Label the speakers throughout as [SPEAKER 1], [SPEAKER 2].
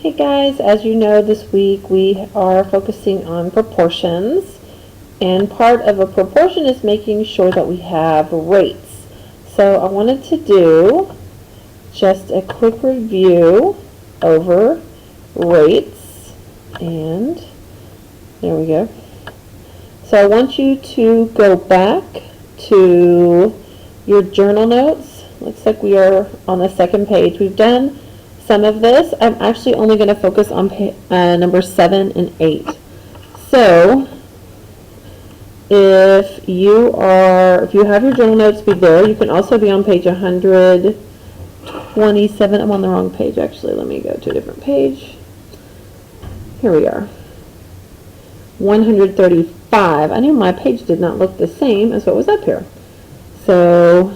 [SPEAKER 1] Hey guys, as you know, this week we are focusing on proportions, and part of a proportion is making sure that we have rates. So I wanted to do just a quick review over rates, and there we go. So I want you to go back to your journal notes. Looks like we are on the second page. We've done some of this. I'm actually only going to focus on number 7 and 8. So if you have your journal notes, be there. You can also be on page 127. I'm on the wrong page actually. Let me go to a different page. Here we are. 135. I knew my page did not look the same as what was up here. So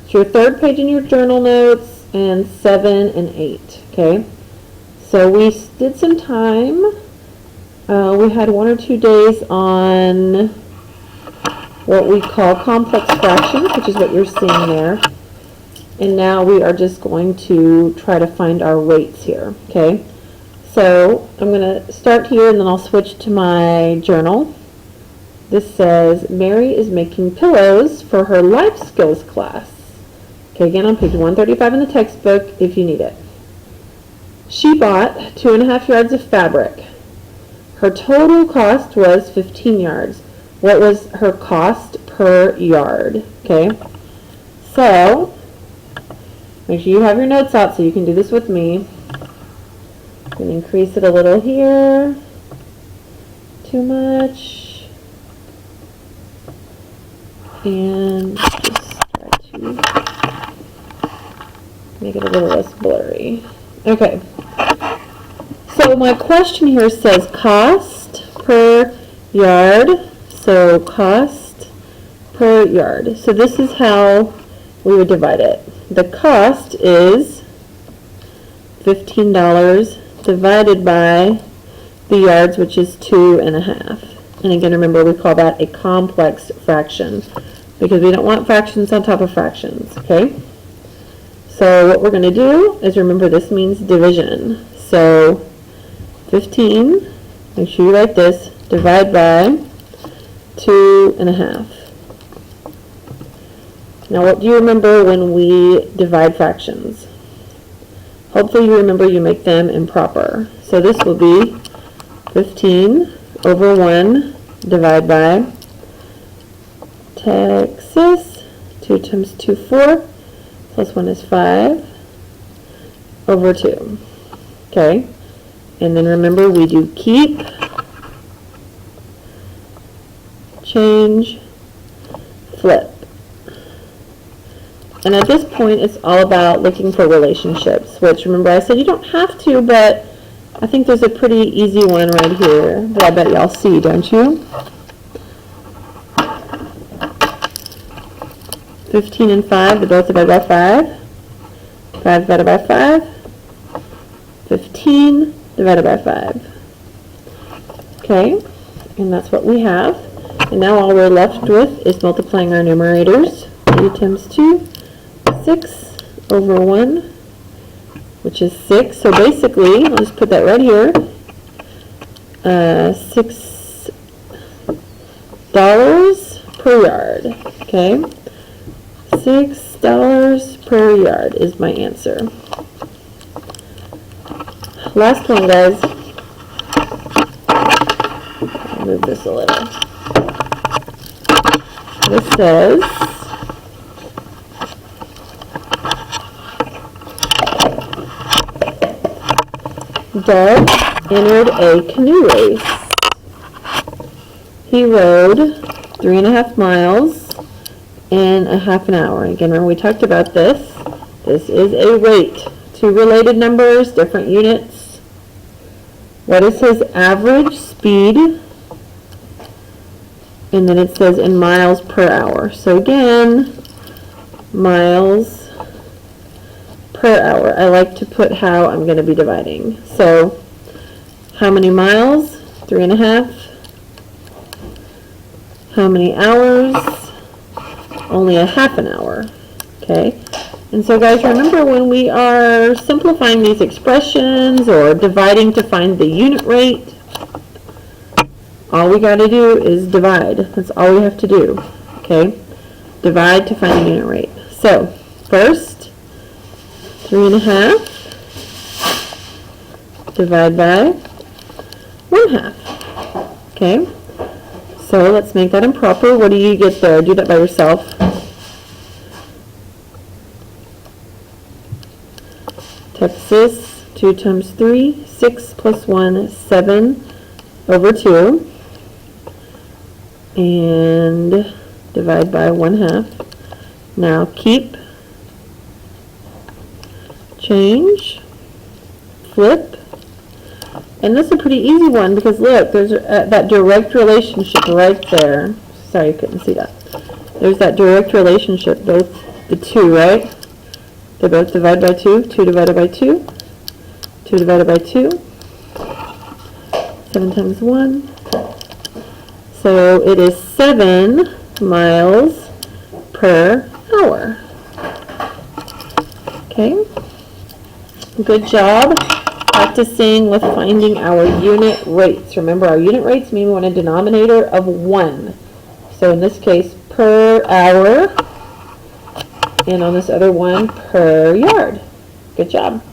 [SPEAKER 1] it's your third page in your journal notes, and 7 and 8. Okay, so we did some time. We had 1 or 2 days on what we call complex fractions, which is what you're seeing there. And now we are just going to try to find our rates here. Okay, so I'm going to start here and then I'll switch to my journal. This says, Mary is making pillows for her life skills class. Okay, again on page 135 in the textbook if you need it. She bought 2.5 yards of fabric. Her total cost was 15 yards. What was her cost per yard? Okay, so make sure you have your notes out so you can do this with me. I'm going to increase it a little here. Too much. And just try to make it a little less blurry. Okay. So my question here says cost per yard. So cost per yard. So this is how we would divide it. The cost is $15 divided by the yards, which is 2.5. And again, remember we call that a complex fraction because we don't want fractions on top of fractions, okay? So what we're going to do is remember this means division. So 15, make sure you write this, divide by 2.5. Now what do you remember when we divide fractions? Hopefully you remember you make them improper. So this will be 15 over 1 divide by Texas, 2 times 2, 4, plus 1 is 5, over 2. Okay, and then remember we do keep, change, flip. And at this point it's all about looking for relationships, which remember I said you don't have to, but I think there's a pretty easy one right here that I bet y'all see, don't you? 15 and 5, they're both divided by 5. 5 divided by 5. 15 divided by 5. Okay, and that's what we have. And now all we're left with is multiplying our numerators. 3 times 2, 6 over 1, which is 6. So basically, I'll just put that right here. $6 per yard. Okay, $6 per yard is my answer. Last one, guys. I'll move this a little. This says Doug entered a canoe race. He rowed 3.5 miles in a half an hour. Again, remember we talked about this. This is a rate. 2 related numbers, different units. What is his average speed? And then it says in miles per hour. So again, miles per hour. I like to put how I'm going to be dividing. So how many miles? 3.5. How many hours? Only a half an hour. Okay. And so guys, remember when we are simplifying these expressions or dividing to find the unit rate, all we got to do is divide. That's all we have to do, okay? Divide to find the unit rate. So, first, 3.5 divide by 1/2, okay? So let's make that improper. What do you get there? Do that by yourself. Texas, 2 times 3, 6 plus 1, 7 over 2. And divide by 1/2. Now keep, change, flip. And this is a pretty easy one because look, there's that direct relationship right there. Sorry, you couldn't see that. There's that direct relationship, both the two, right? They both divide by 2. 2 divided by 2. 2 divided by 2. 7 times 1. So it is 7 miles per hour. Okay. Good job practicing with finding our unit rates. Remember, our unit rates mean we want a denominator of 1. So in this case, per hour, and on this other one, per yard. Good job.